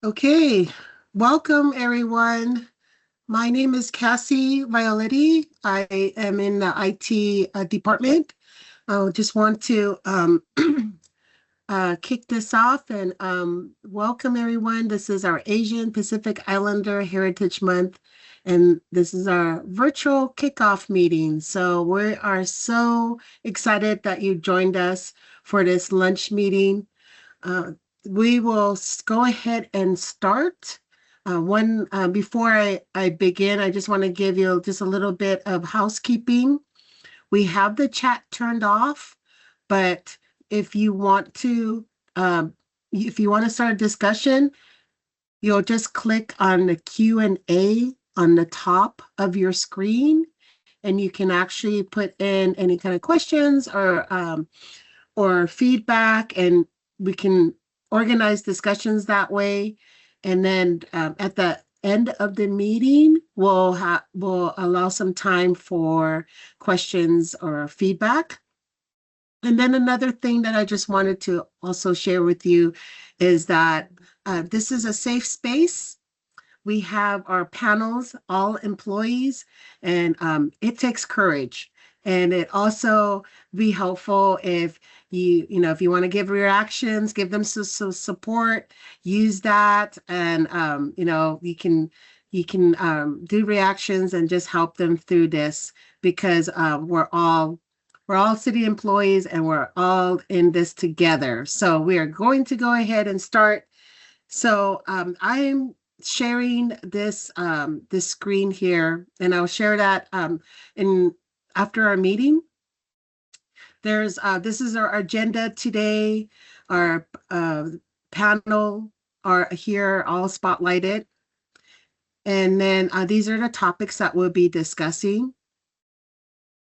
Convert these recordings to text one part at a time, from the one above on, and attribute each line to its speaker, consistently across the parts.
Speaker 1: Okay, welcome everyone. My name is Cassie Violetti. I am in the IT department. I just want to kick this off and welcome everyone. This is our Asian Pacific Islander Heritage Month, and this is our virtual kickoff meeting. So we are so excited that you joined us for this lunch meeting. Uh, we will go ahead and start. Before I begin, I just want to give you just a little bit of housekeeping. We have the chat turned off, but if you want to, um, if you want to start a discussion, you'll just click on the Q&A on the top of your screen, and you can actually put in any kind of questions or feedback, and we can organize discussions that way. And then at the end of the meeting, we'll allow some time for questions or feedback. And then another thing that I just wanted to also share with you is that this is a safe space. We have our panels, all employees, and it takes courage. And it also be helpful if if you want to give reactions, give them some support, use that, and you can do reactions and just help them through this because we're all city employees and we're all in this together. So we are going to go ahead and start. So I'm sharing this screen here, and I'll share that in after our meeting. This is our agenda today. Our panel are here all spotlighted, and then these are the topics that we'll be discussing.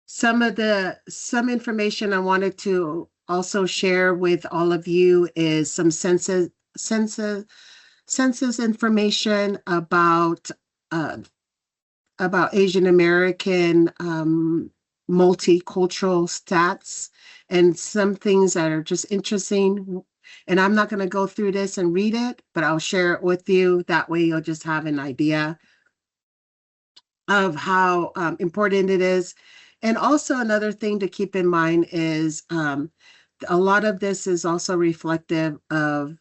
Speaker 1: Some information I wanted to also share with all of you is some census information uh, about Asian American multicultural stats and some things that are just interesting. And I'm not going to go through this and read it, but I'll share it with you. That way you'll just have an idea of how important it is. And also another thing to keep in mind is a lot of this is also reflective of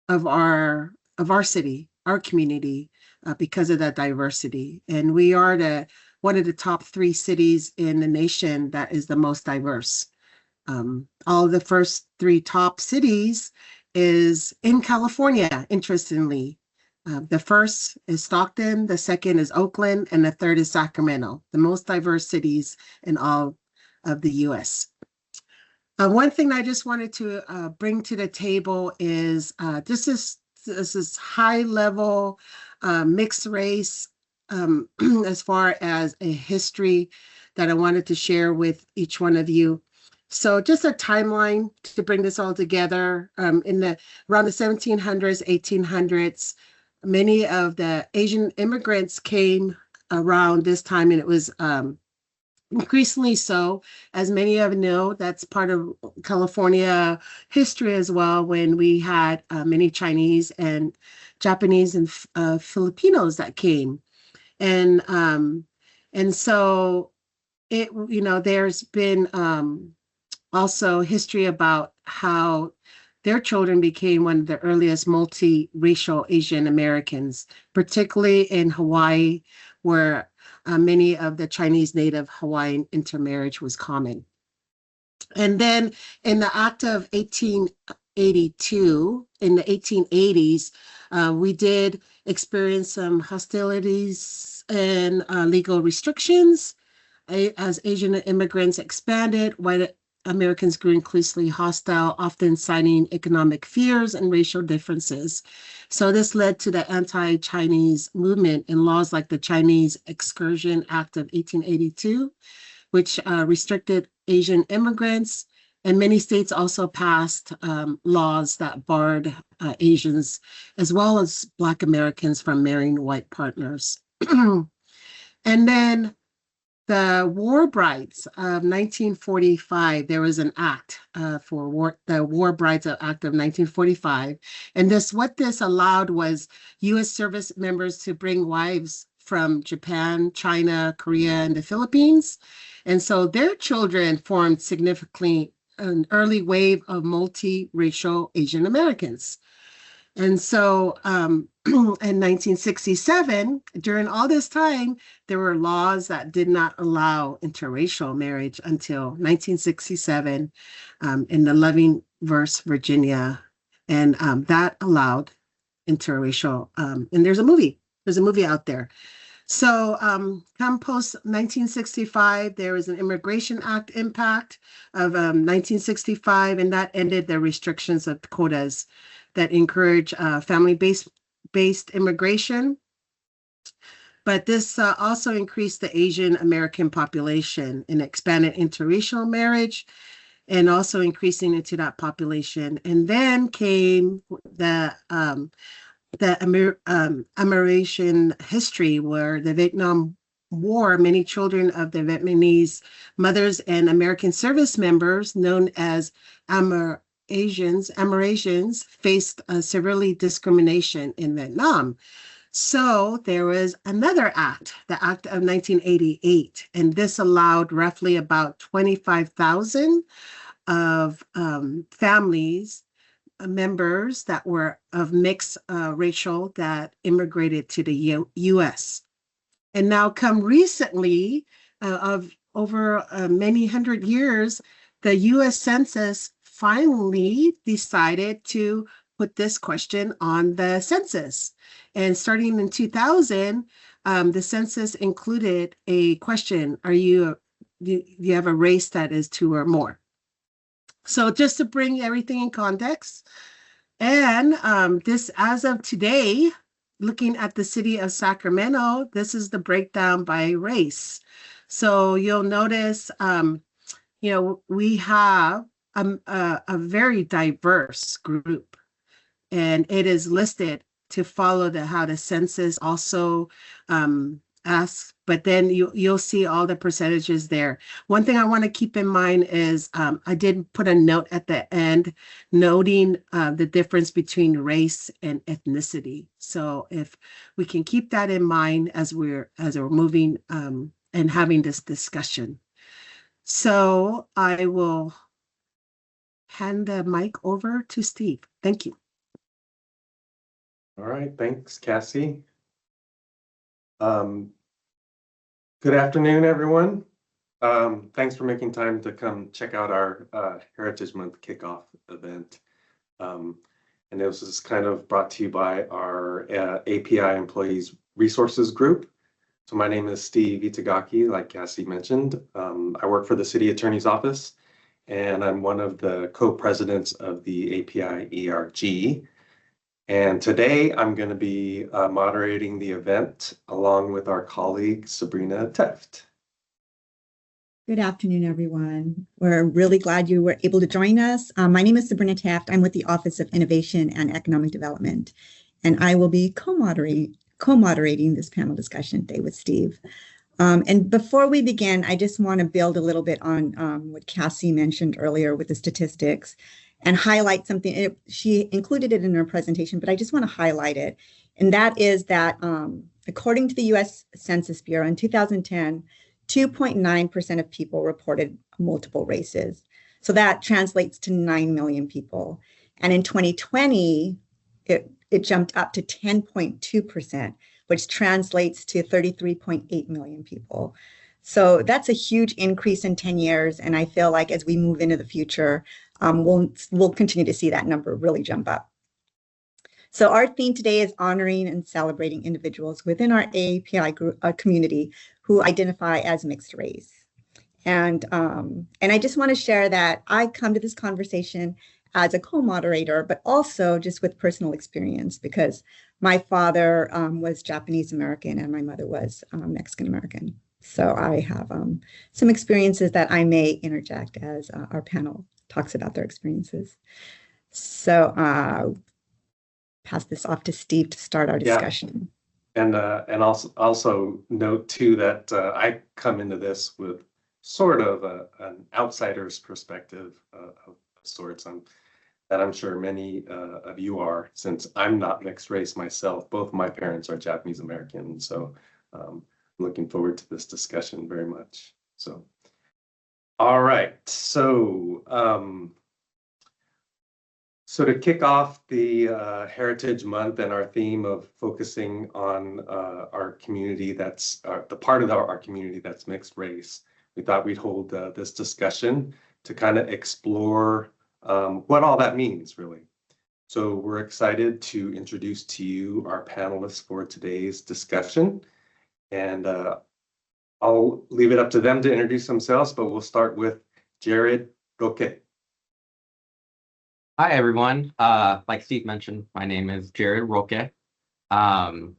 Speaker 1: our city, our community, because of that diversity. And we are one of the top 3 cities in the nation that is the most diverse. All the first 3 top cities is in California, interestingly. The first is Stockton, the second is Oakland, and the third is Sacramento, the most diverse cities in all of the U.S. One thing I just wanted to bring to the table is this is high level mixed race as far as a history that I wanted to share with each one of you. So just a timeline to bring this all together. Around the 1700s, 1800s, many of the Asian immigrants came around this time, and it was increasingly so. As many of you know, that's part of California history as well, when we had many Chinese and Japanese and Filipinos that came. And so there's been also history about how their children became one of the earliest multiracial Asian Americans, particularly in Hawaii, where many of the Chinese native Hawaiian intermarriage was common. And then in the Act of 1882, in the 1880s, we did experience some hostilities and legal restrictions. As Asian immigrants expanded, white Americans grew increasingly hostile, often citing economic fears and racial differences. So this led to the anti-Chinese movement and laws like the Chinese Exclusion Act of 1882, which restricted Asian immigrants. And many states also passed laws that barred Asians as well as Black Americans from marrying white partners. And then the War Brides of 1945, there was an act the War Brides Act of 1945. And what this allowed was U.S. service members to bring wives from Japan, China, Korea, and the Philippines. And so their children formed significantly an early wave of multiracial Asian Americans. And so in 1967, during all this time, there were laws that did not allow interracial marriage until 1967 in the Loving-Verse, Virginia. And that allowed interracial. And there's a movie out there. So come post 1965, there was an Immigration Act impact of 1965, and that ended the restrictions of quotas that encourage family-based immigration. But this also increased the Asian American population and expanded interracial marriage and also increasing into that population. And then came the American history, where the Vietnam War, many children of the Vietnamese mothers and American service members, known as Amerasians, faced severely discrimination in Vietnam. So there was another act, the Act of 1988, and this allowed roughly about 25,000 of families, members that were of mixed racial that immigrated to the U.S. And now come recently, of over many hundred years, the U.S. Census finally decided to put this question on the census. And starting in 2000, the census included a question: do you have a race that is two or more? So just to bring everything in context, and this, as of today, looking at the city of Sacramento, this is the breakdown by race. So you'll notice, we have a very diverse group, and it is listed to follow how the census also asks, but then you'll see all the percentages there. One thing I want to keep in mind is I did put a note at the end noting the difference between race and ethnicity. So if we can keep that in mind as we're moving and having this discussion. So I will hand the mic over to Steve. Thank you.
Speaker 2: All right, thanks, Cassie. Good afternoon, everyone. Thanks for making time to come check out our Heritage Month kickoff event. And this is kind of brought to you by our API Employees Resources Group. So my name is Steve Itagaki, like Cassie mentioned. I work for the City Attorney's Office, and I'm one of the co-presidents of the API ERG. And today I'm going to be moderating the event along with our colleague, Sabrina Teft.
Speaker 3: Good afternoon, everyone. We're really glad you were able to join us. My name is Sabrina Teft. I'm with the Office of Innovation and Economic Development, and I will be co-moderating this panel discussion today with Steve. And before we begin, I just want to build a little bit on what Cassie mentioned earlier with the statistics and highlight something. She included it in her presentation, but I just want to highlight it. And that is that according to the U.S. Census Bureau in 2010, 2.9% of people reported multiple races. So that translates to 9 million people. And in 2020, it jumped up to 10.2%, which translates to 33.8 million people. So that's a huge increase in 10 years. And I feel like as we move into the future, we'll continue to see that number really jump up. So our theme today is honoring and celebrating individuals within our AAPI group, community who identify as mixed race. And I just want to share that I come to this conversation as a co-moderator, but also just with personal experience, because my father was Japanese American and my mother was Mexican American. So I have some experiences that I may interject as our panel talks about their experiences. So pass this off to Steve to start our discussion.
Speaker 2: And also note too that I come into this with sort of an outsider's perspective of sorts. That I'm sure many of you are, since I'm not mixed race myself. Both my parents are Japanese American, so I'm looking forward to this discussion very much. So, all right, so to kick off the Heritage Month and our theme of focusing on our community that's the part of our community that's mixed race, we thought we'd hold this discussion to kind of explore what all that means, really. So we're excited to introduce to you our panelists for today's discussion. And I'll leave it up to them to introduce themselves, but we'll start with Jared Roque.
Speaker 4: Hi, everyone. Like Steve mentioned, my name is Jared Roque. I'm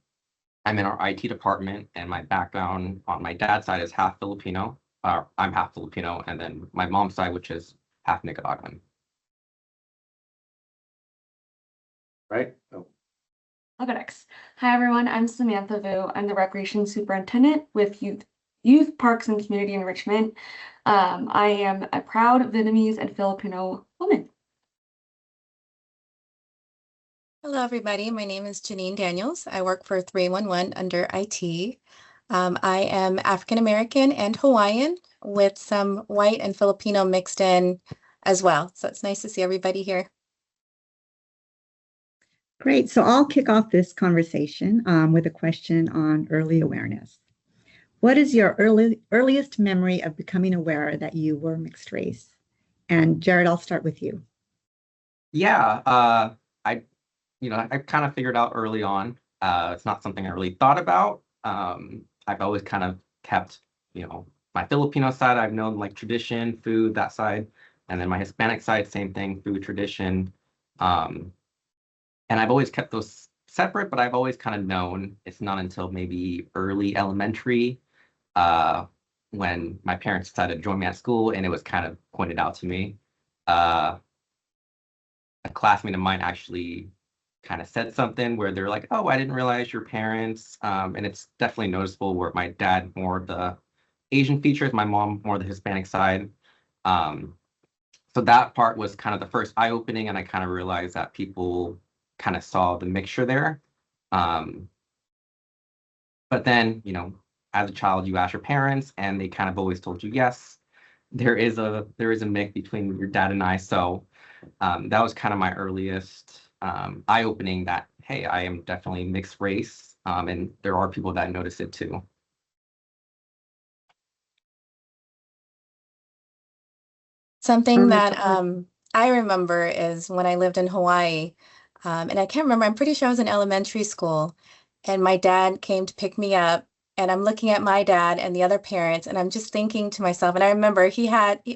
Speaker 4: in our IT department, and my background on my dad's side is half Filipino. I'm half Filipino, and then my mom's side, which is half Nicaraguan.
Speaker 2: Right? Oh.
Speaker 5: I'll go next. Hi, everyone. I'm Samantha Vu. I'm the Recreation Superintendent with Youth Parks and Community Enrichment. I am a proud Vietnamese and Filipino woman.
Speaker 6: Hello, everybody. My name is Janine Daniels. I work for 311 under IT. I am African American and Hawaiian with some white and Filipino mixed in as well. So it's nice to see everybody here.
Speaker 3: Great. So I'll kick off this conversation with a question on early awareness. What is your earliest memory of becoming aware that you were mixed race? And Jared, I'll start with you.
Speaker 4: Yeah, I kind of figured out early on. It's not something I really thought about. I've always kind of kept, my Filipino side, I've known like tradition, food, that side. And then my Hispanic side, same thing, food, tradition. And I've always kept those separate, but I've always kind of known. It's not until maybe early elementary when my parents decided to join me at school and it was kind of pointed out to me. A classmate of mine actually kind of said something where they're like, oh, I didn't realize your parents. And it's definitely noticeable where my dad more of the Asian features, my mom more the Hispanic side. So that part was kind of the first eye-opening, and I kind of realized that people kind of saw the mixture there. But then, as a child, you ask your parents, and they kind of always told you, yes, there is a mix between your dad and I. So that was kind of my earliest eye-opening that, hey, I am definitely mixed race, and there are people that notice it too.
Speaker 6: Something that I remember is when I lived in Hawaii, and I can't remember, I'm pretty sure I was in elementary school, and my dad came to pick me up, and I'm looking at my dad and the other parents, and I'm just thinking to myself, and I remember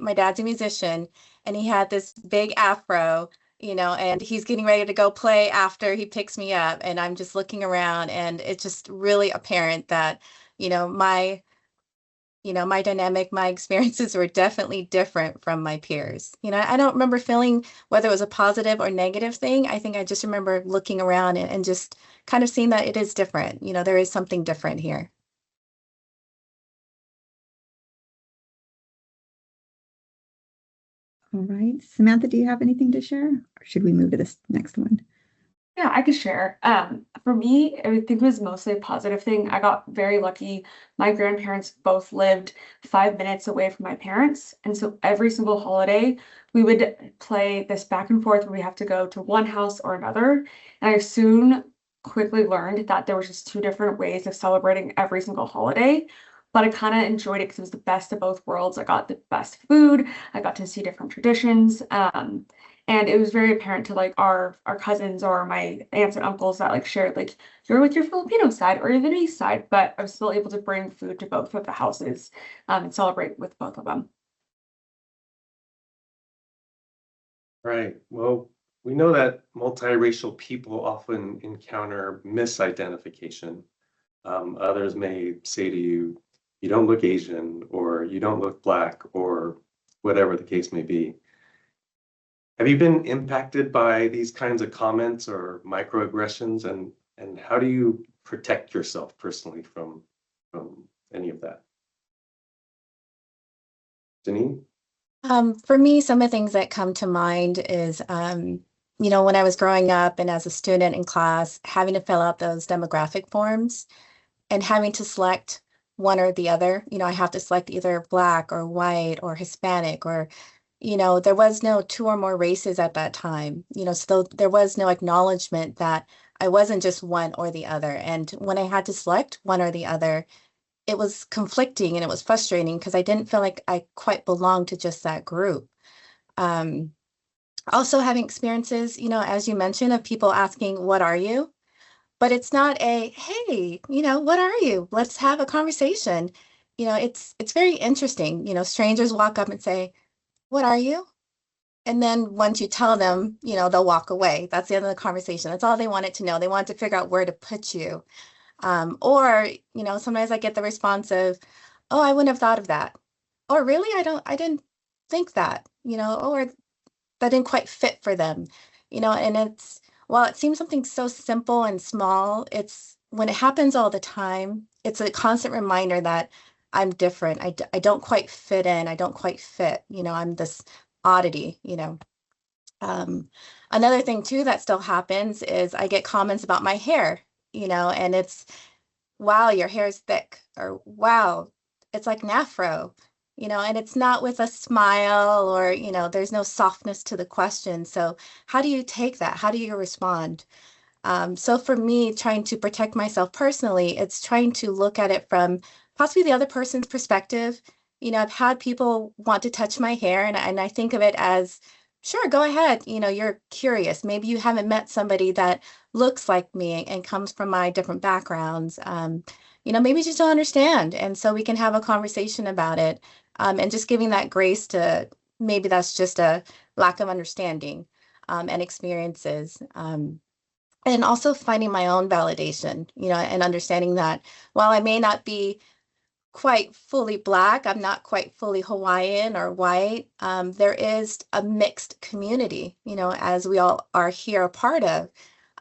Speaker 6: my dad's a musician, and he had this big afro, and he's getting ready to go play after he picks me up, and I'm just looking around, and it's just really apparent that, my dynamic, my experiences were definitely different from my peers. I don't remember feeling whether it was a positive or negative thing. I think I just remember looking around and just kind of seeing that it is different. There is something different here.
Speaker 3: All right. Samantha, do you have anything to share? Or should we move to this next one?
Speaker 5: Yeah, I could share. For me, I think it was mostly a positive thing. I got very lucky. My grandparents both lived 5 minutes away from my parents. And so every single holiday, we would play this back and forth where we have to go to one house or another. And I soon quickly learned that there was just two different ways of celebrating every single holiday. But I kind of enjoyed it because it was the best of both worlds. I got the best food. I got to see different traditions. And it was very apparent to like our cousins or my aunts and uncles that like shared like you're with your Filipino side or your Vietnamese side, but I was still able to bring food to both of the houses and celebrate with both of them.
Speaker 2: Right. Well, we know that multiracial people often encounter misidentification. Others may say to you, you don't look Asian, or you don't look Black, or whatever the case may be. Have you been impacted by these kinds of comments or microaggressions, and how do you protect yourself personally from any of that? Janine?
Speaker 6: For me, some of the things that come to mind is, when I was growing up and as a student in class, having to fill out those demographic forms and having to select one or the other. I have to select either Black or white or Hispanic or, there was no two or more races at that time, so there was no acknowledgement that I wasn't just one or the other. And when I had to select one or the other, it was conflicting and it was frustrating because I didn't feel like I quite belonged to just that group. Um, Also having experiences, as you mentioned, of people asking, "What are you?" But it's not a, "Hey, what are you? Let's have a conversation." It's very interesting. Strangers walk up and say, "What are you?" And then once you tell them, they'll walk away. That's the end of the conversation. That's all they wanted to know. They wanted to figure out where to put you. Or, sometimes I get the response of, "Oh, I wouldn't have thought of that." Or really, I didn't think that, or that didn't quite fit for them, and while it seems something so simple and small, it's when it happens all the time, it's a constant reminder that I'm different. I don't quite fit in. I don't quite fit, I'm this oddity. Another thing too that still happens is I get comments about my hair, and it's, "Wow, your hair is thick," or, "Wow, it's like an afro," and it's not with a smile or, there's no softness to the question. So how do you take that? How do you respond? So for me, trying to protect myself personally, it's trying to look at it from possibly the other person's perspective. I've had people want to touch my hair, and I think of it as, sure, go ahead. You're curious. Maybe you haven't met somebody that looks like me and comes from my different backgrounds. Maybe you just don't understand. And so we can have a conversation about it. And just giving that grace to maybe that's just a lack of understanding and experiences. And also finding my own validation, and understanding that while I may not be quite fully Black, I'm not quite fully Hawaiian or white, there is a mixed community, as we all are here a part of.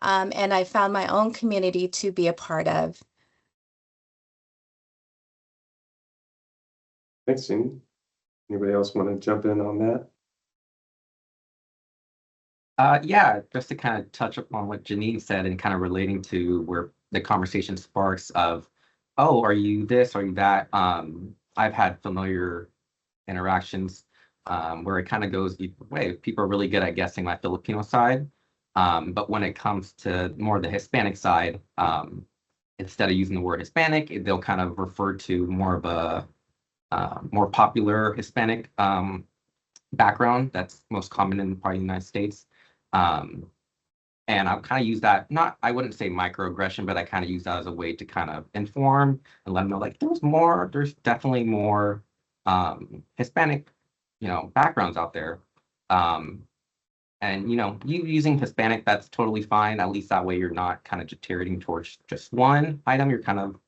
Speaker 6: And I found my own community to be a part of.
Speaker 2: Thanks, Janine. Anybody else want to jump in on that?
Speaker 4: Yeah, just to kind of touch upon what Janine said and kind of relating to where the conversation sparks of, "Oh, are you this? Are you that?" I've had familiar interactions where it kind of goes either way. People are really good at guessing my Filipino side. But when it comes to more the Hispanic side, instead of using the word Hispanic, they'll kind of refer to more of a more popular Hispanic background that's most common in probably the United States. Um, and I'll kind of use that, I wouldn't say microaggression, but I kind of use that as a way to kind of inform and let them know, like, there's definitely more Hispanic, backgrounds out there. And, you using Hispanic, that's totally fine. At least that way you're not kind of deteriorating towards just one item. You're kind of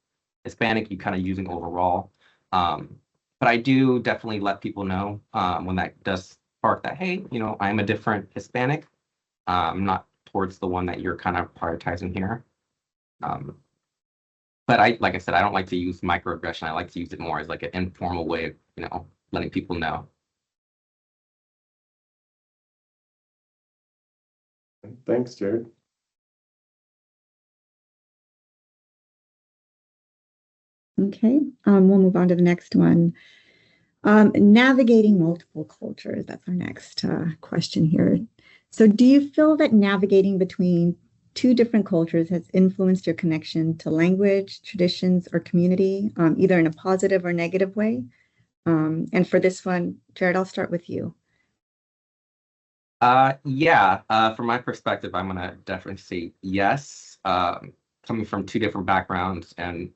Speaker 4: Hispanic, you kind of using overall. But I do definitely let people know when that does spark that, hey, I'm a different Hispanic. Not towards the one that you're kind of prioritizing here. But like I said, I don't like to use microaggression. I like to use it more as like an informal way of, letting people know.
Speaker 2: Thanks, Jared.
Speaker 3: Okay, we'll move on to the next one. Navigating multiple cultures. That's our next question here. So do you feel that navigating between two different cultures has influenced your connection to language, traditions, or community, either in a positive or negative way? And for this one, Jared, I'll start with you.
Speaker 4: Yeah, from my perspective, I'm gonna definitely say yes. Coming from two different backgrounds and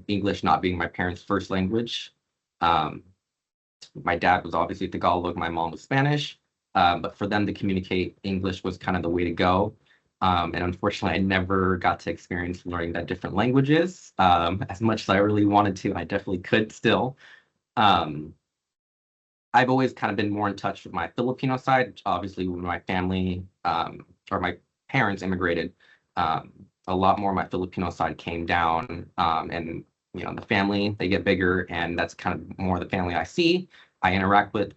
Speaker 4: English not being my parents' first language. My dad was obviously Tagalog, my mom was Spanish, but for them to communicate, English was kind of the way to go. And unfortunately, I never got to experience learning that different languages. As much as I really wanted to, I definitely could still. I've always kind of been more in touch with my Filipino side. Obviously, when my family or my parents immigrated, a lot more of my Filipino side came down, and the family, they get bigger, and that's kind of more the family I see, I interact with.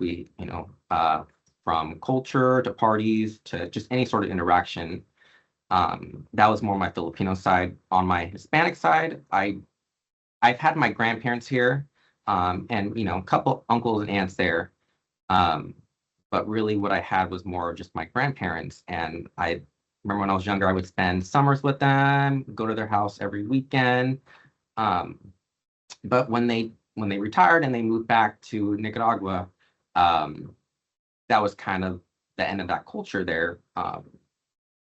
Speaker 4: From culture to parties to just any sort of interaction. That was more my Filipino side. On my Hispanic side, I've had my grandparents here, and a couple uncles and aunts there. Um, but really what I had was more just my grandparents. And I remember when I was younger, I would spend summers with them, go to their house every weekend. Um, but when they retired and they moved back to Nicaragua, um, that was kind of the end of that culture there.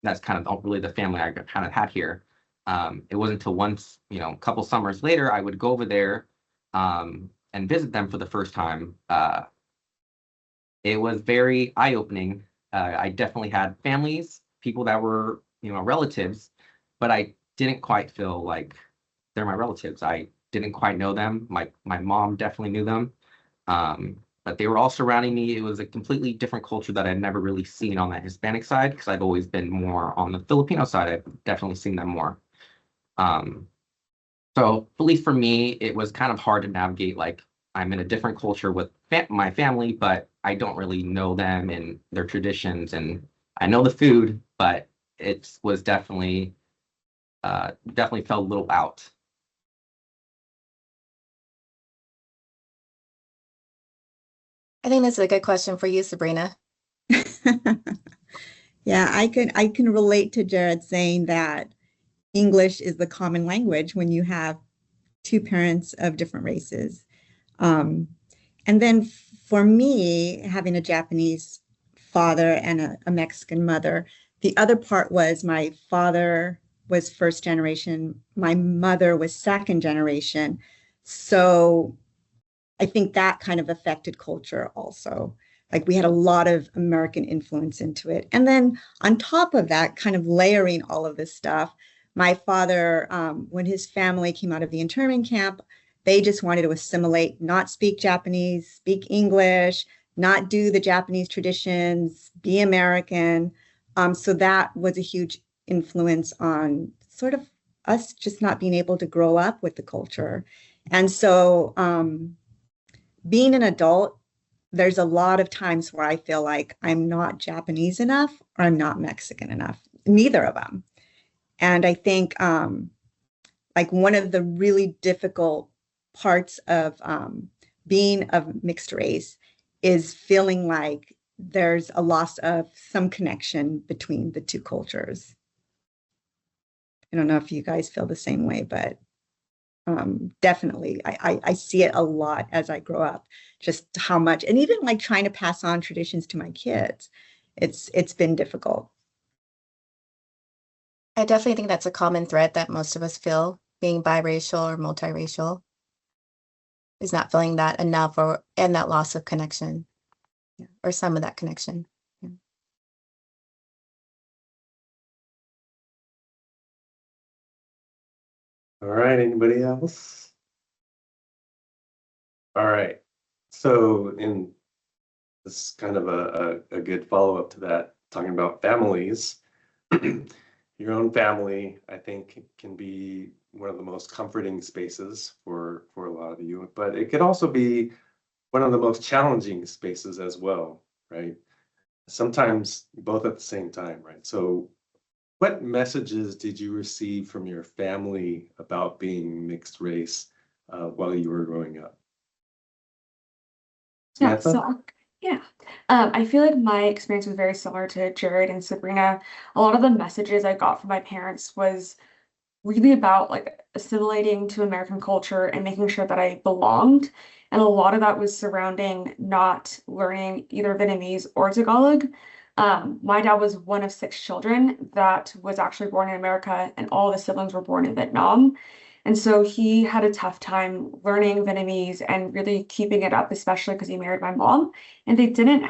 Speaker 4: That's kind of really the family I kind of had here. It wasn't until once, a couple summers later, I would go over there and visit them for the first time. It was very eye-opening. I definitely had families, people that were, relatives, but I didn't quite feel like they're my relatives. I didn't quite know them. My mom definitely knew them. But they were all surrounding me. It was a completely different culture that I'd never really seen on that Hispanic side, because I've always been more on the Filipino side. I've definitely seen them more. Um, so at least for me, it was kind of hard to navigate. Like, I'm in a different culture with my family, but I don't really know them and their traditions. And I know the food, but it was definitely felt a little out.
Speaker 6: I think that's a good question for you, Sabrina.
Speaker 3: Yeah, I can relate to Jared saying that English is the common language when you have two parents of different races. Um, and then for me, having a Japanese father and a Mexican mother, the other part was my father was first generation, my mother was second generation. So I think that kind of affected culture also. Like we had a lot of American influence into it. And then on top of that, kind of layering all of this stuff, my father, when his family came out of the internment camp, they just wanted to assimilate, not speak Japanese, speak English, not do the Japanese traditions, be American. So that was a huge influence on sort of us just not being able to grow up with the culture. And so, being an adult, there's a lot of times where I feel like I'm not Japanese enough or I'm not Mexican enough, neither of them. And I think like one of the really difficult parts of being of mixed race is feeling like there's a loss of some connection between the two cultures. I don't know if you guys feel the same way, but definitely I see it a lot as I grow up, just how much, and even like trying to pass on traditions to my kids, it's been difficult.
Speaker 6: I definitely think that's a common thread that most of us feel, being biracial or multiracial, is not feeling that enough, and that loss of connection, or some of that connection. Yeah.
Speaker 2: All right, anybody else? All right. So in this is kind of a good follow-up to that, talking about families. Your own family, I think, can be one of the most comforting spaces for a lot of you, but it could also be one of the most challenging spaces as well, right? Sometimes both at the same time, right? So what messages did you receive from your family about being mixed race while you were growing up?
Speaker 5: Yeah,
Speaker 2: Samantha?
Speaker 5: yeah. I feel like my experience was very similar to Jared and Sabrina. A lot of the messages I got from my parents was really about like assimilating to American culture and making sure that I belonged. And a lot of that was surrounding not learning either Vietnamese or Tagalog. My dad was one of six children that was actually born in America, and all of his siblings were born in Vietnam. And so he had a tough time learning Vietnamese and really keeping it up, especially because he married my mom. And they didn't,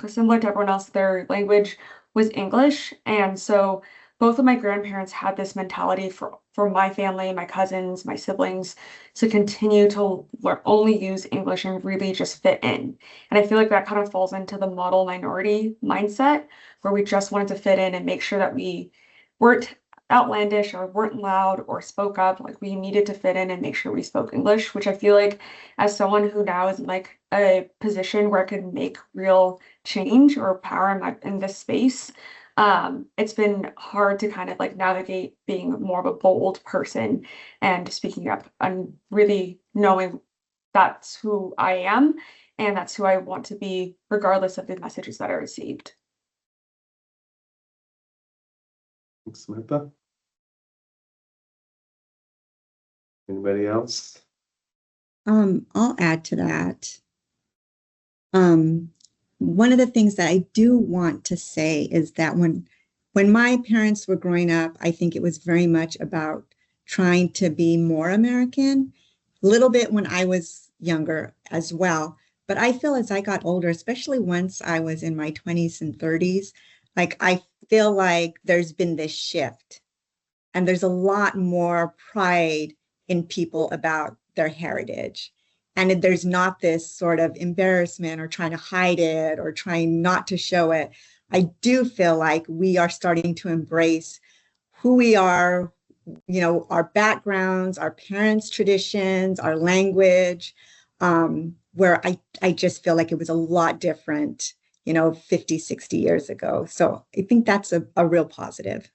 Speaker 5: similar to everyone else, their language was English. And so both of my grandparents had this mentality for my family, my cousins, my siblings, to continue to only use English and really just fit in. And I feel like that kind of falls into the model minority mindset, where we just wanted to fit in and make sure that we weren't outlandish or weren't loud or spoke up. Like we needed to fit in and make sure we spoke English, which I feel like as someone who now is in like a position where I could make real change or power in this space, it's been hard to kind of like navigate being more of a bold person and speaking up and really knowing that's who I am and that's who I want to be, regardless of the messages that I received.
Speaker 2: Thanks, Samantha. Anybody else?
Speaker 3: I'll add to that. One of the things that I do want to say is that when my parents were growing up, I think it was very much about trying to be more American, a little bit when I was younger as well. But I feel as I got older, especially once I was in my 20s and 30s, like I feel like there's been this shift and there's a lot more pride in people about their heritage. And there's not this sort of embarrassment or trying to hide it or trying not to show it. I do feel like we are starting to embrace who we are, our backgrounds, our parents' traditions, our language, where I just feel like it was a lot different, 50, 60 years ago. So I think that's a real positive.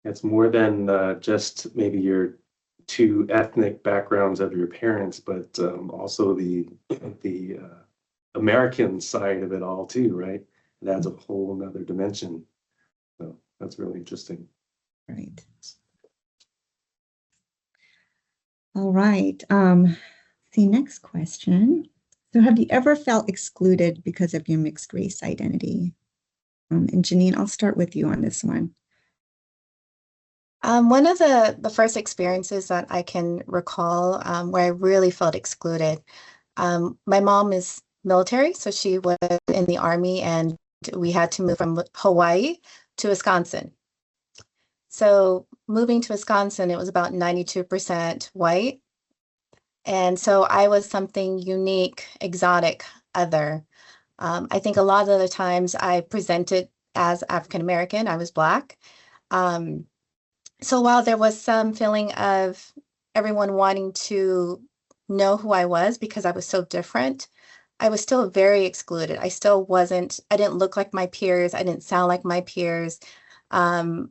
Speaker 2: It's more than just maybe your two ethnic backgrounds of your parents, but also the American side of it all too, right? It adds a whole nother dimension. So that's really interesting.
Speaker 3: Right. All right. The next question. So have you ever felt excluded because of your mixed race identity? And Janine, I'll start with you on this one.
Speaker 6: One of the first experiences that I can recall where I really felt excluded, my mom is military, so she was in the Army, and we had to move from Hawaii to Wisconsin. So moving to Wisconsin, it was about 92% white. And so I was something unique, exotic, other. I think a lot of the times I presented as African American, I was Black. So while there was some feeling of everyone wanting to know who I was because I was so different, I was still very excluded. I didn't look like my peers. I didn't sound like my peers. A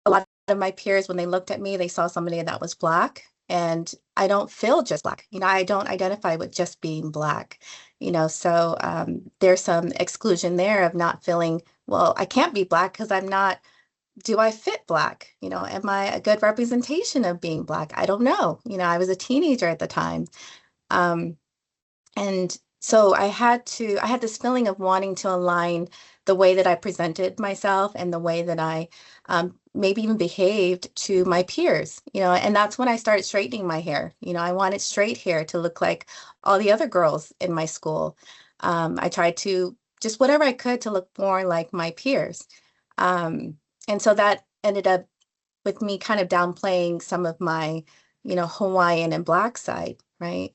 Speaker 6: lot of my peers, when they looked at me, they saw somebody that was Black. And I don't feel just Black. I don't identify with just being Black. So there's some exclusion there of not feeling, well, I can't be Black because I'm not. Do I fit Black? Am I a good representation of being Black? I don't know. I was a teenager at the time. And so I had this feeling of wanting to align the way that I presented myself and the way that I maybe even behaved to my peers, and that's when I started straightening my hair. I wanted straight hair to look like all the other girls in my school. I tried to just whatever I could to look more like my peers. And so that ended up with me kind of downplaying some of my, Hawaiian and Black side, right?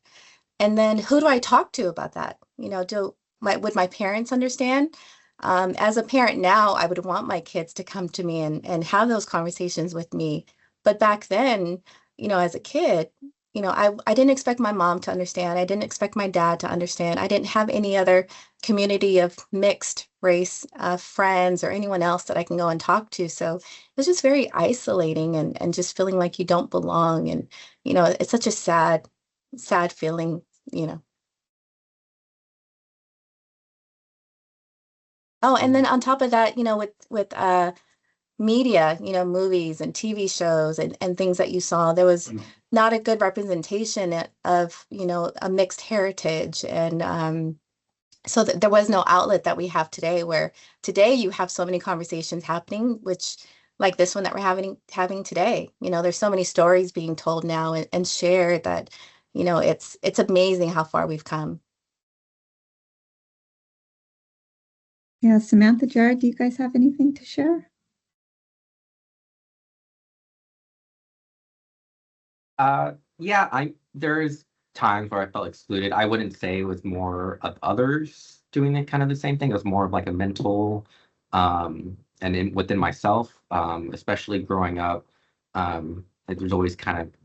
Speaker 6: And then who do I talk to about that? Would my parents understand? As a parent now, I would want my kids to come to me and have those conversations with me. But back then, as a kid, I didn't expect my mom to understand. I didn't expect my dad to understand. I didn't have any other community of mixed race friends or anyone else that I can go and talk to. So it was just very isolating and just feeling like you don't belong. And, it's such a sad feeling, Oh, and then on top of that, with media, movies and TV shows and things that you saw, there was not a good representation of, a mixed heritage. And so there was no outlet that we have today, where today you have so many conversations happening, which like this one that we're having today. There's so many stories being told now and shared that, it's amazing how far we've come.
Speaker 3: Yeah, Samantha, Jared, do you guys have anything to share?
Speaker 4: Yeah, there's times where I felt excluded. I wouldn't say it was more of others doing it kind of the same thing. It was more of like a mental, within myself, especially growing up. Like there's always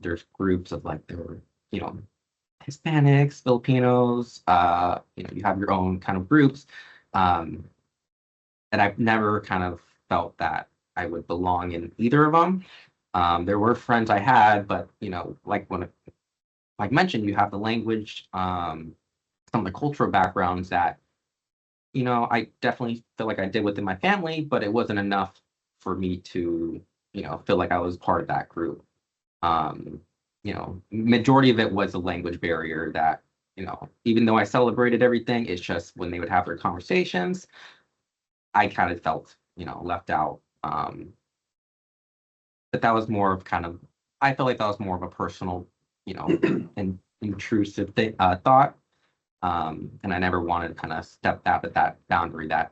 Speaker 4: there's groups of like there were, you know, Hispanics, Filipinos, you have your own kind of groups. Um, and I've never kind of felt that I would belong in either of them. There were friends I had, but like mentioned, you have the language, some of the cultural backgrounds that, I definitely feel like I did within my family, but it wasn't enough for me to, feel like I was part of that group. Um, Majority of it was a language barrier that, even though I celebrated everything, it's just when they would have their conversations, I kind of felt, left out. But that was more of I felt like that was more of a personal, and intrusive thought. And I never wanted to kind of step at that boundary that,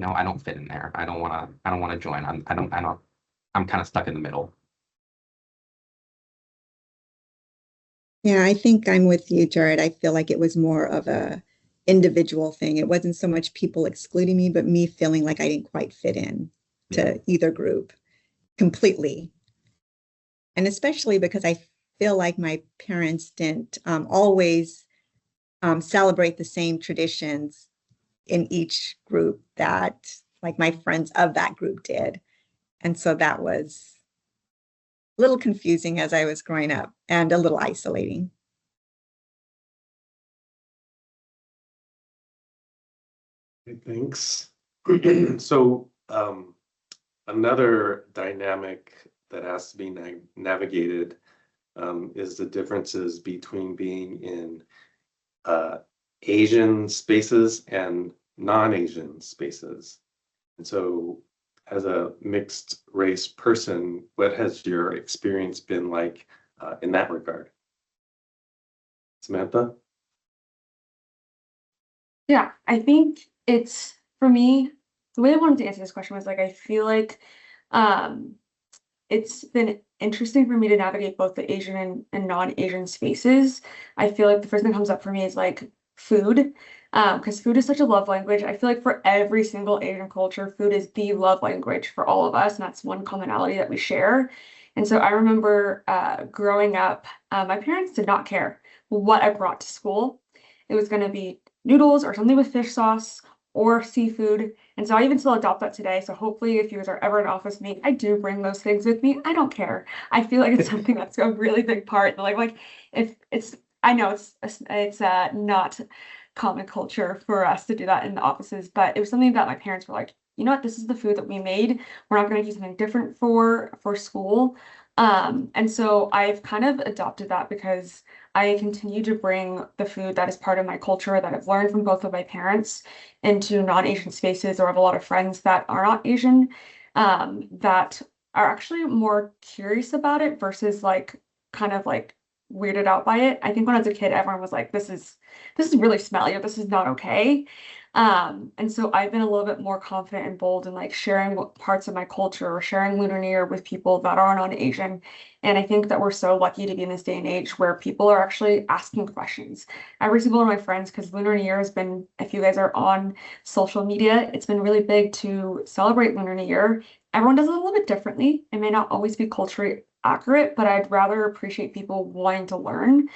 Speaker 4: I don't fit in there. I don't want to join. I'm kind of stuck in the middle.
Speaker 3: Yeah, I think I'm with you, Jared. I feel like it was more of a individual thing. It wasn't so much people excluding me, but me feeling like I didn't quite fit in
Speaker 4: Yeah.
Speaker 3: to either group completely. And especially because I feel like my parents didn't always celebrate the same traditions in each group that like my friends of that group did. And so that was a little confusing as I was growing up and a little isolating.
Speaker 2: Okay, thanks. So, another dynamic that has to be navigated is the differences between being in uh, Asian spaces and non-Asian spaces. And so, as a mixed race person, what has your experience been like in that regard? Samantha?
Speaker 5: Yeah, I think it's for me, the way I wanted to answer this question was like I feel like um it's been interesting for me to navigate both the Asian and non-Asian spaces. I feel like the first thing that comes up for me is like food. Because food is such a love language. I feel like for every single Asian culture, food is the love language for all of us, and that's one commonality that we share. And so I remember growing up, my parents did not care what I brought to school. It was going to be noodles or something with fish sauce or seafood. And so I even still adopt that today. So hopefully if you guys are ever in office with me, I do bring those things with me. I don't care. I feel like it's something that's a really big part. Like if it's, I know it's not common culture for us to do that in the offices, but it was something that my parents were like, you know what, this is the food that we made. We're not going to do something different for school. And so I've kind of adopted that because I continue to bring the food that is part of my culture that I've learned from both of my parents into non-Asian spaces, or I have a lot of friends that are not Asian, that are actually more curious about it versus like kind of like weirded out by it. I think when I was a kid, everyone was like, this is really smelly, or this is not okay. And so I've been a little bit more confident and bold in like sharing parts of my culture or sharing Lunar New Year with people that are non-Asian. And I think that we're so lucky to be in this day and age where people are actually asking questions. Every single one of my friends, because Lunar New Year has been, if you guys are on social media, it's been really big to celebrate Lunar New Year. Everyone does it a little bit differently. It may not always be culturally accurate, but I'd rather appreciate people wanting to learn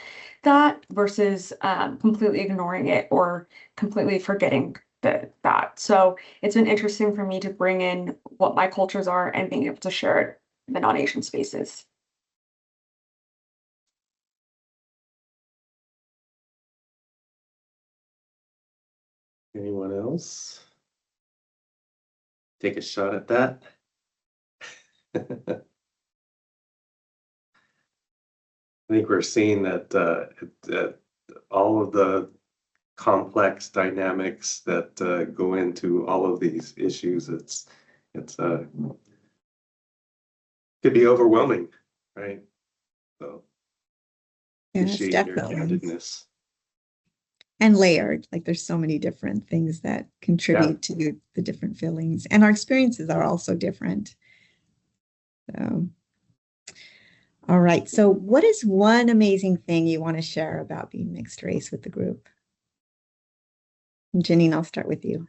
Speaker 5: that versus completely ignoring it or completely forgetting that. So it's been interesting for me to bring in what my cultures are and being able to share it in the non-Asian spaces.
Speaker 2: Anyone else? Take a shot at that. I think we're seeing that all of the complex dynamics that go into all of these issues, it's could be overwhelming, right? So
Speaker 3: Yes,
Speaker 2: appreciate your
Speaker 3: definitely.
Speaker 2: candidness.
Speaker 3: And layered, like there's so many different things that contribute to the different feelings. And our experiences are also different. So, all right. So, what is one amazing thing you want to share about being mixed race with the group? Janine, I'll start with you.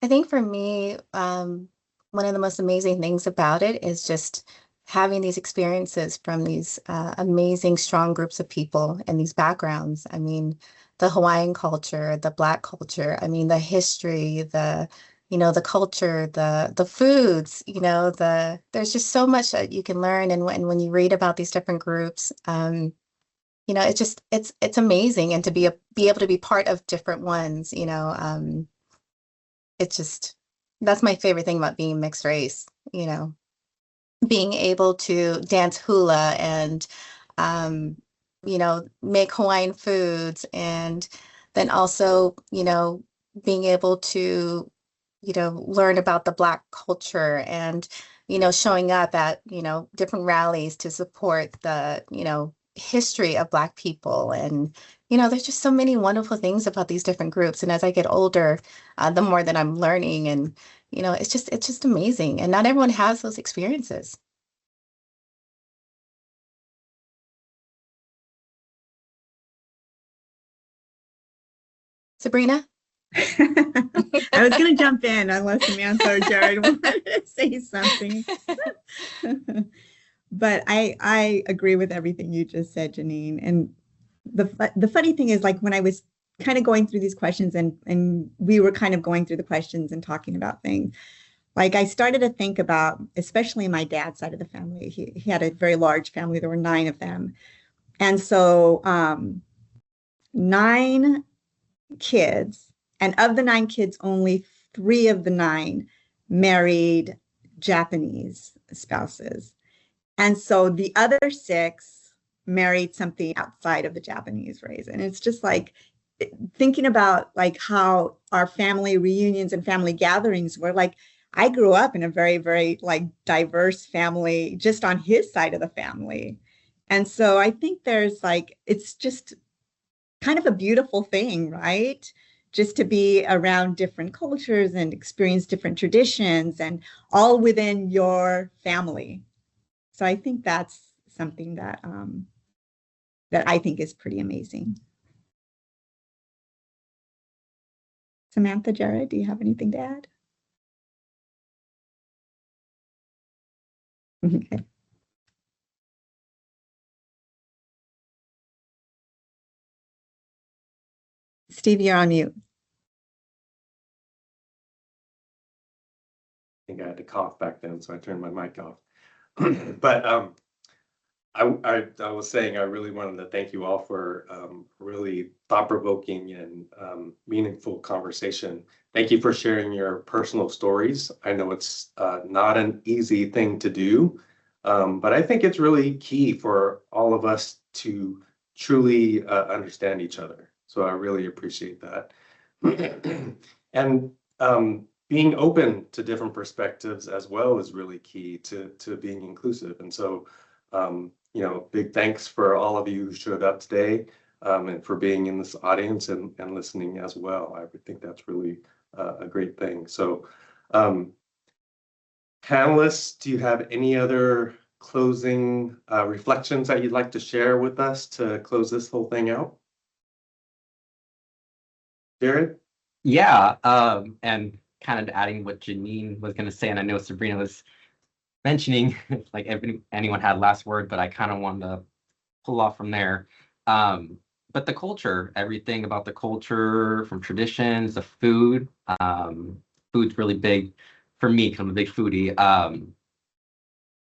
Speaker 6: I think for me, one of the most amazing things about it is just having these experiences from these amazing, strong groups of people and these backgrounds. I mean, the Hawaiian culture, the Black culture, I mean, the history, the culture, the foods, there's just so much that you can learn. And when you read about these different groups, it's amazing. And to be able to be part of different ones, it's just, that's my favorite thing about being mixed race, being able to dance hula and, make Hawaiian foods, and then also, being able to, learn about the Black culture and, showing up at, different rallies to support the, history of Black people. And, there's just so many wonderful things about these different groups. And as I get older, the more that I'm learning, and, it's just amazing. And not everyone has those experiences. Sabrina?
Speaker 3: I was going to jump in unless Samantha or Jared wanted to say something. But I agree with everything you just said, Janine. And the funny thing is, like, when I was kind of going through these questions, and we were kind of going through the questions and talking about things, like, I started to think about, especially my dad's side of the family. He had a very large family. There were 9 of them. And so 9 kids, and of the 9 kids, only 3 of the 9 married Japanese spouses. And so the other 6 married something outside of the Japanese race. And it's just like thinking about like how our family reunions and family gatherings were. Like, I grew up in a very, very like diverse family just on his side of the family. And so I think there's like, it's just kind of a beautiful thing, right? Just to be around different cultures and experience different traditions, and all within your family. So I think that's something that that I think is pretty amazing. Samantha, Jared, do you have anything to add? Okay. Steve, you're on mute.
Speaker 2: I think I had to cough back then, so I turned my mic off. But I was saying I really wanted to thank you all for really thought-provoking and meaningful conversation. Thank you for sharing your personal stories. I know it's not an easy thing to do, but I think it's really key for all of us to truly understand each other. So I really appreciate that. And being open to different perspectives as well is really key to being inclusive. And so big thanks for all of you who showed up today, and for being in this audience and listening as well. I would think that's really a great thing. So panelists, do you have any other closing reflections that you'd like to share with us to close this whole thing out? Jared?
Speaker 4: Yeah, and kind of adding what Janine was going to say, and I know Sabrina was mentioning, like, if anyone had last word, but I kind of wanted to pull off from there. But the culture, everything about the culture, from traditions, the food, food's really big for me because I'm a big foodie.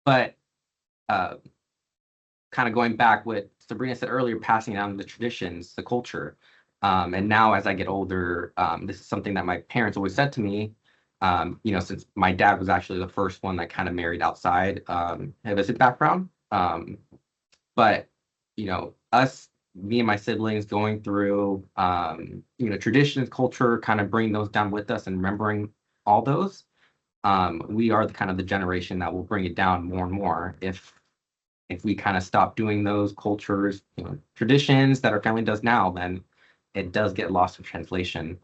Speaker 4: But kind of going back what Sabrina said earlier, passing down the traditions, the culture. And now as I get older, this is something that my parents always said to me, since my dad was actually the first one that kind of married outside of his background. But, me and my siblings going through, traditions, culture, kind of bring those down with us and remembering all those. We are the kind of the generation that will bring it down more and more if we kind of stop doing those cultures, traditions that our family does now, then it does get lost in translation.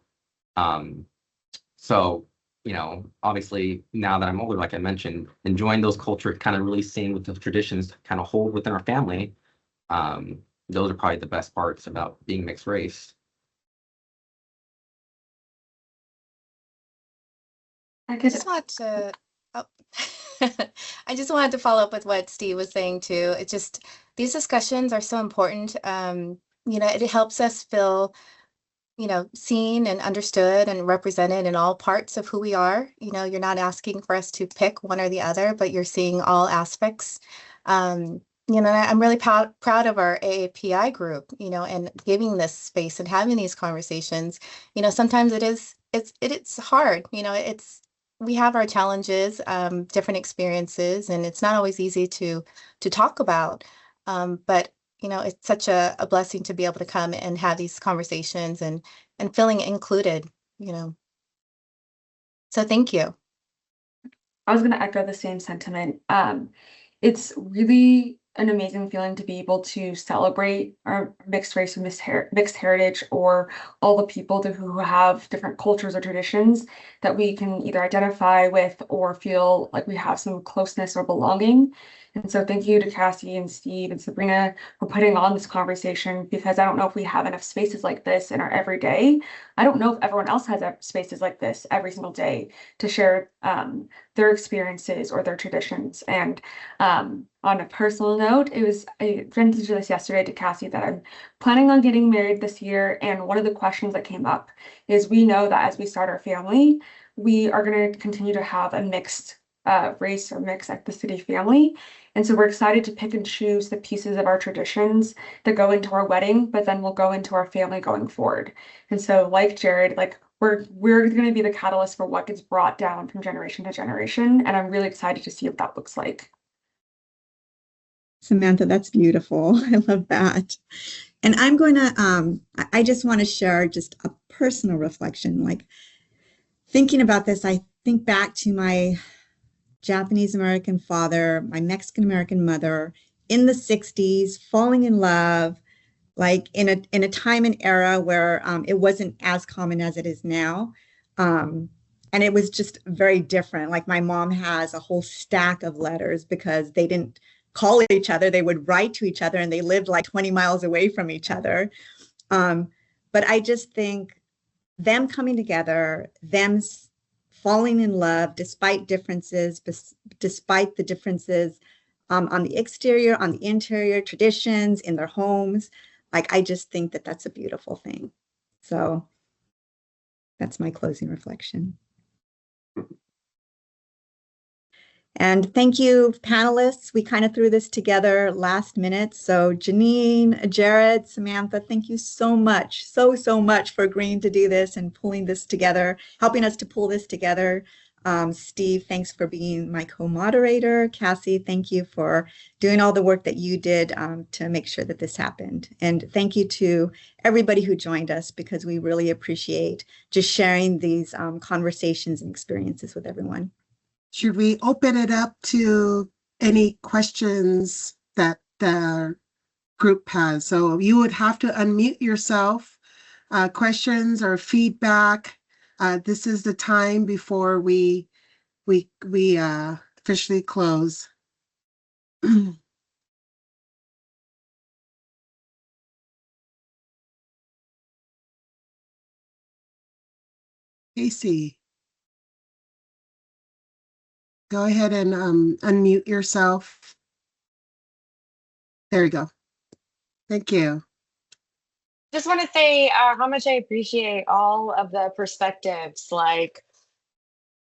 Speaker 4: So, obviously now that I'm older, like I mentioned, enjoying those cultures, kind of really seeing what those traditions kind of hold within our family. Those are probably the best parts about being mixed race.
Speaker 5: I
Speaker 6: I
Speaker 5: could,
Speaker 6: just want to, oh, I just wanted to follow up with what Steve was saying too. It just, these discussions are so important. It helps us feel, seen and understood and represented in all parts of who we are. You're not asking for us to pick one or the other, but you're seeing all aspects. I'm really proud of our AAPI group, and giving this space and having these conversations. Sometimes it's hard, we have our challenges, different experiences, and it's not always easy to talk about. But it's such a blessing to be able to come and have these conversations and feeling included, you know. So thank you.
Speaker 5: I was going to echo the same sentiment. It's really an amazing feeling to be able to celebrate our mixed race or mixed heritage, or all the people who have different cultures or traditions that we can either identify with or feel like we have some closeness or belonging. And so thank you to Cassie and Steve and Sabrina for putting on this conversation, because I don't know if we have enough spaces like this in our everyday. I don't know if everyone else has spaces like this every single day to share their experiences or their traditions. And on a personal note, I vented this yesterday to Cassie that I'm planning on getting married this year. And one of the questions that came up is, we know that as we start our family, we are going to continue to have a mixed race or mixed ethnicity family. And so we're excited to pick and choose the pieces of our traditions that go into our wedding, but then will go into our family going forward. And so, like Jared, like we're going to be the catalyst for what gets brought down from generation to generation. And I'm really excited to see what that looks like.
Speaker 3: Samantha, that's beautiful. I love that. And I'm going to, I just want to share just a personal reflection. Like, thinking about this, I think back to my Japanese American father, my Mexican American mother in the 60s, falling in love, like in a time and era where it wasn't as common as it is now. And it was just very different. Like, my mom has a whole stack of letters because they didn't call each other. They would write to each other, and they lived like 20 miles away from each other. But I just think them coming together, them falling in love despite differences, despite the differences on the exterior, on the interior, traditions in their homes. Like, I just think that that's a beautiful thing. So that's my closing reflection. And thank you, panelists. We kind of threw this together last minute. So Janine, Jared, Samantha, thank you so much, so much for agreeing to do this and pulling this together, helping us to pull this together. Steve, thanks for being my co-moderator. Cassie, thank you for doing all the work that you did to make sure that this happened. And thank you to everybody who joined us, because we really appreciate just sharing these conversations and experiences with everyone.
Speaker 1: Should we open it up to any questions that the group has? So you would have to unmute yourself. Questions or feedback. This is the time before we officially close. Casey, go ahead and unmute yourself. There you go. Thank you.
Speaker 7: Just want to say how much I appreciate all of the perspectives. Like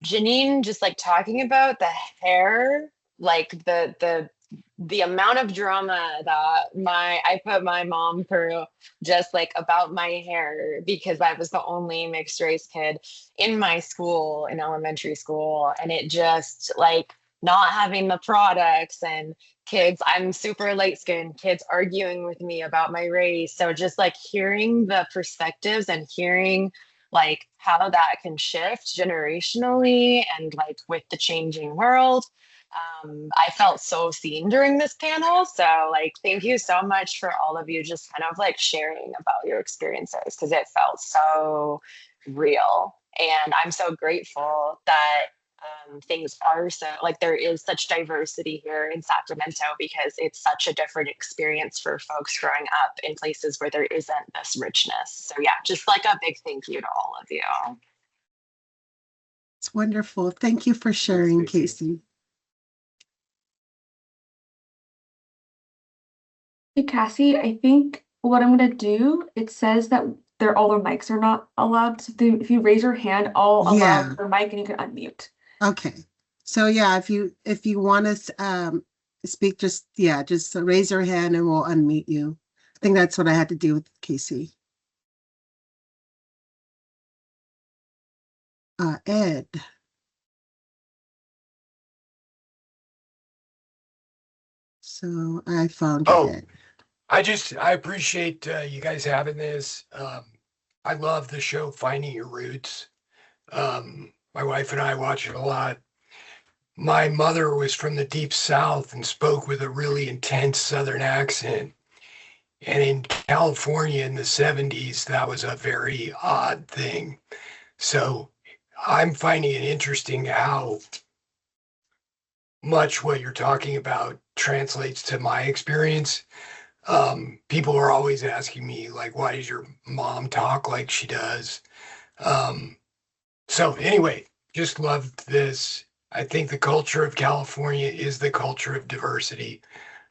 Speaker 7: Janine, just like talking about the hair, like the amount of drama that I put my mom through, just like about my hair, because I was the only mixed race kid in my school, in elementary school, and it just like not having the products, and kids, I'm super light skinned, kids arguing with me about my race. So just like hearing the perspectives and hearing like how that can shift generationally and like with the changing world. I felt so seen during this panel. So like, thank you so much for all of you just kind of like sharing about your experiences, because it felt so real. And I'm so grateful that things are so like there is such diversity here in Sacramento, because it's such a different experience for folks growing up in places where there isn't this richness. So yeah, just like a big thank you to all of you.
Speaker 1: It's wonderful. Thank you for sharing,
Speaker 2: Stacy.
Speaker 1: Casey.
Speaker 5: Hey, Cassie, I think what I'm gonna do, it says that all their mics are not allowed. So if you raise your hand, I'll allow
Speaker 1: Yeah.
Speaker 5: your mic and you can unmute.
Speaker 1: Okay. So yeah, if you want to speak, just raise your hand and we'll unmute you. I think that's what I had to do with Casey. Ed. So I found
Speaker 8: Oh,
Speaker 1: Ed.
Speaker 8: I appreciate you guys having this. I love the show Finding Your Roots. My wife and I watch it a lot. My mother was from the deep South and spoke with a really intense Southern accent. And in California in the 70s, that was a very odd thing. So I'm finding it interesting how much what you're talking about translates to my experience. People are always asking me, like, why does your mom talk like she does? So anyway, just loved this. I think the culture of California is the culture of diversity.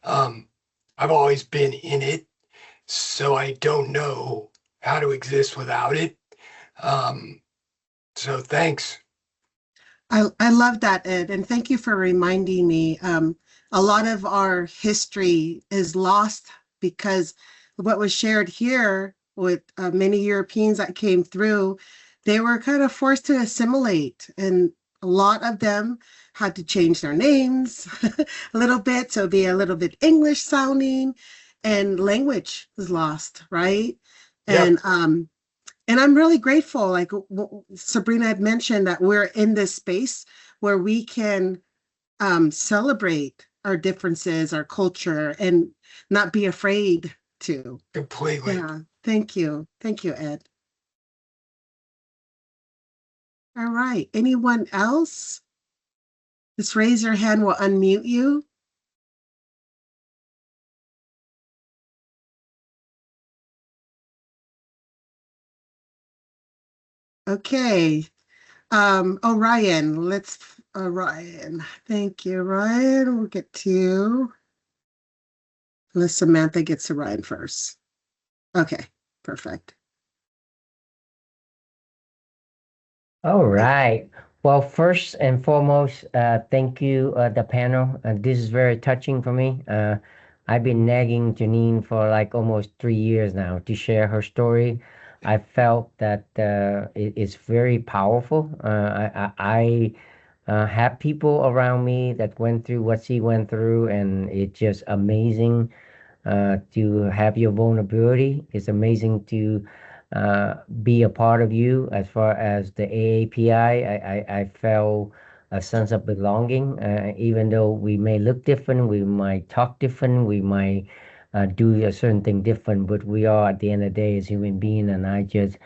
Speaker 8: Um, I've always been in it, so I don't know how to exist without it. So thanks.
Speaker 1: I love that, Ed, and thank you for reminding me. A lot of our history is lost because what was shared here with many Europeans that came through, they were kind of forced to assimilate, and a lot of them had to change their names a little bit to be a little bit English sounding, and language was lost, right?
Speaker 8: Yep.
Speaker 1: And I'm really grateful, like Sabrina had mentioned, that we're in this space where we can celebrate our differences, our culture, and not be afraid to.
Speaker 8: Completely.
Speaker 1: Yeah, thank you. Thank you, Ed. All right, anyone else? Just raise your hand, we'll unmute you. Okay. Ryan, Ryan. Thank you, Ryan. We'll get to you. Unless Samantha gets to Ryan first. Okay, perfect.
Speaker 9: All right. Well, first and foremost, thank you, the panel. This is very touching for me. I've been nagging Janine for like almost 3 years now to share her story. I felt that it's very powerful. I have people around me that went through what she went through, and it's just amazing to have your vulnerability. It's amazing to be a part of you. As far as the AAPI, I felt a sense of belonging. Even though we may look different, we might talk different, we might do a certain thing different, but we are at the end of the day as human being. And I just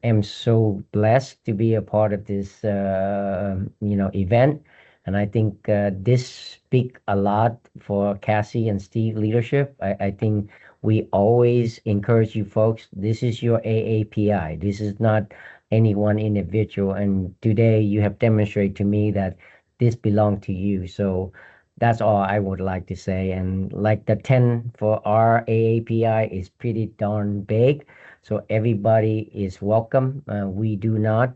Speaker 9: am so blessed to be a part of this, event. And I think this speak a lot for Cassie and Steve leadership. I think we always encourage you folks. This is your AAPI. This is not any one individual. And today you have demonstrated to me that this belongs to you. So that's all I would like to say. And like the 10 for our AAPI is pretty darn big. So everybody is welcome. We do not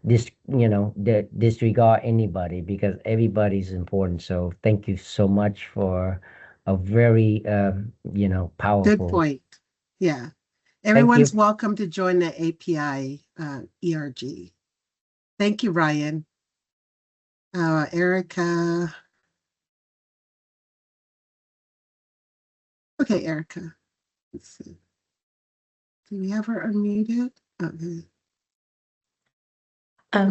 Speaker 9: disregard anybody because everybody is important. So thank you so much for a very
Speaker 1: Good
Speaker 9: powerful.
Speaker 1: point. Yeah.
Speaker 9: Thank you.
Speaker 1: Everyone's welcome to join the API ERG. Thank you, Ryan. Erica. Okay, Erica. Let's see. Do we have her unmuted? Okay.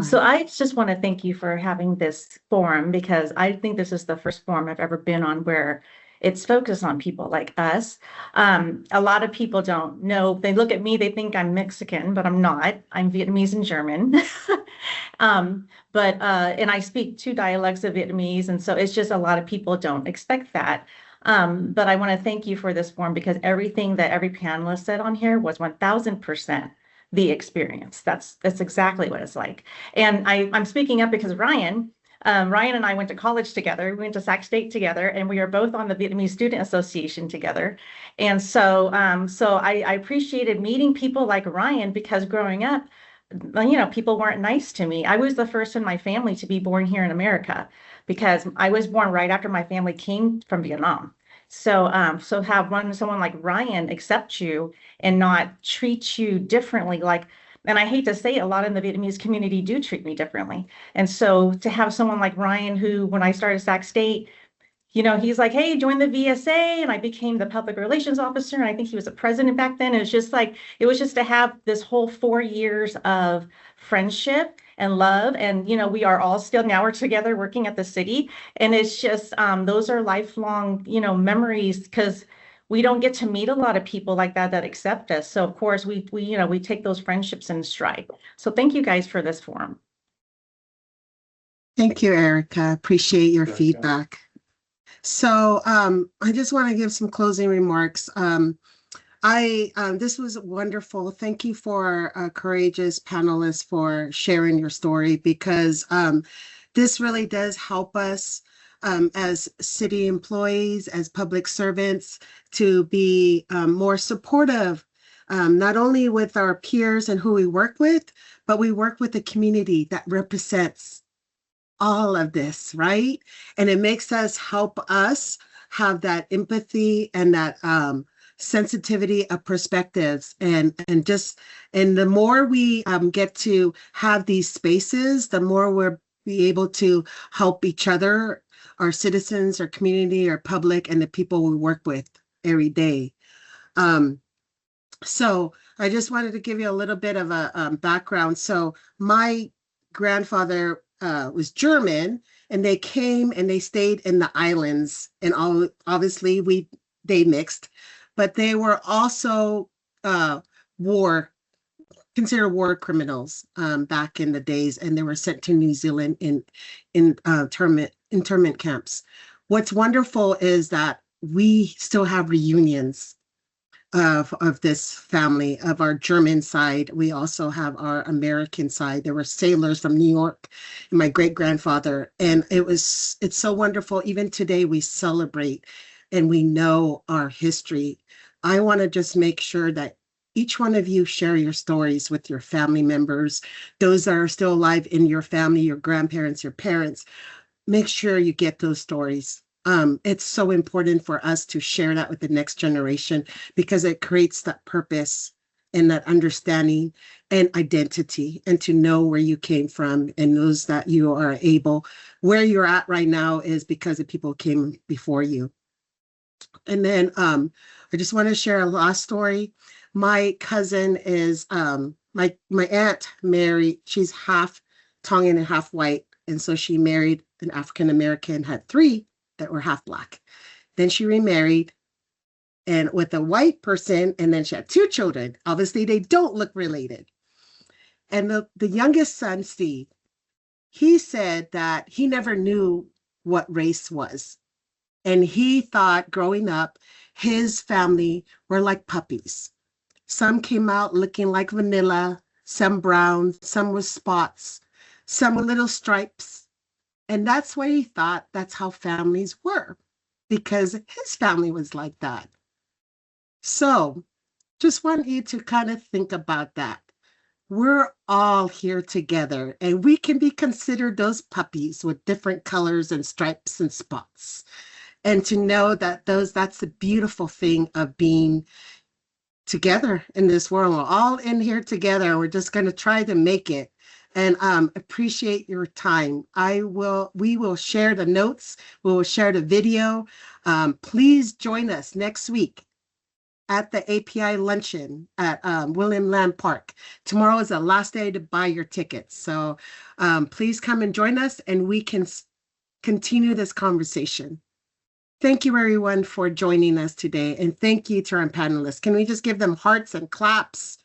Speaker 10: So I just want to thank you for having this forum because I think this is the first forum I've ever been on where it's focused on people like us. A lot of people don't know. They look at me, they think I'm Mexican, but I'm not. I'm Vietnamese and German. And I speak two dialects of Vietnamese, and so it's just a lot of people don't expect that. But I want to thank you for this forum because everything that every panelist said on here was 1000% the experience. That's exactly what it's like. And I'm speaking up because Ryan and I went to college together. We went to Sac State together, and we are both on the Vietnamese Student Association together. And so, I appreciated meeting people like Ryan, because growing up, people weren't nice to me. I was the first in my family to be born here in America, because I was born right after my family came from Vietnam. So, have someone like Ryan accept you and not treat you differently, and I hate to say it, a lot in the Vietnamese community do treat me differently. And so to have someone like Ryan, who, when I started Sac State, he's like, hey, join the VSA. And I became the public relations officer. And I think he was a president back then. It was just to have this whole 4 years of friendship and love. And, we are all still, now we're together working at the city. And it's just, those are lifelong, memories, because we don't get to meet a lot of people like that accept us. So of course we take those friendships in stride. So thank you guys for this forum.
Speaker 1: Thank you, Erica. Appreciate your
Speaker 2: Erica.
Speaker 1: feedback. So I just want to give some closing remarks. This was wonderful. Thank you for courageous panelists for sharing your story, because this really does help us as city employees, as public servants, to be more supportive, not only with our peers and who we work with, but we work with a community that represents all of this, right? And it makes us help us have that empathy and that sensitivity of perspectives, and the more we get to have these spaces, the more we're be able to help each other, our citizens, our community, our public, and the people we work with every day. So I just wanted to give you a little bit of a background. So my grandfather was German, and they came and they stayed in the islands, and obviously they mixed, but they were also considered war criminals back in the days, and they were sent to New Zealand in internment camps. What's wonderful is that we still have reunions of this family, of our German side. We also have our American side. There were sailors from New York, and my great grandfather, and it's so wonderful. Even today we celebrate and we know our history. I want to just make sure that each one of you share your stories with your family members, those that are still alive in your family, your grandparents, your parents. Make sure you get those stories. It's so important for us to share that with the next generation, because it creates that purpose and that understanding and identity, and to know where you came from, and those that you are able, where you're at right now is because the people came before you. And then I just want to share a last story. My cousin is my aunt married, she's half Tongan and half white. And so she married an African American, had 3 that were half Black. Then she remarried and with a white person, and then she had 2 children. Obviously, they don't look related. And the youngest son, Steve, he said that he never knew what race was. And he thought growing up, his family were like puppies. Some came out looking like vanilla, some brown, some with spots, some with little stripes. And that's what he thought, that's how families were, because his family was like that. So just want you to kind of think about that. We're all here together, and we can be considered those puppies with different colors and stripes and spots. And to know that that's the beautiful thing of being together in this world. We're all in here together. We're just going to try to make it. And appreciate your time. We will share the notes. We will share the video. Please join us next week at the API luncheon at William Land Park. Tomorrow is the last day to buy your tickets. So please come and join us, and we can continue this conversation. Thank you, everyone, for joining us today. And thank you to our panelists. Can we just give them hearts and claps?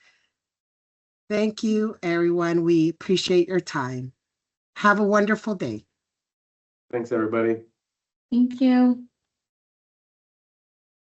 Speaker 1: Thank you, everyone. We appreciate your time. Have a wonderful day.
Speaker 2: Thanks, everybody.
Speaker 5: Thank you.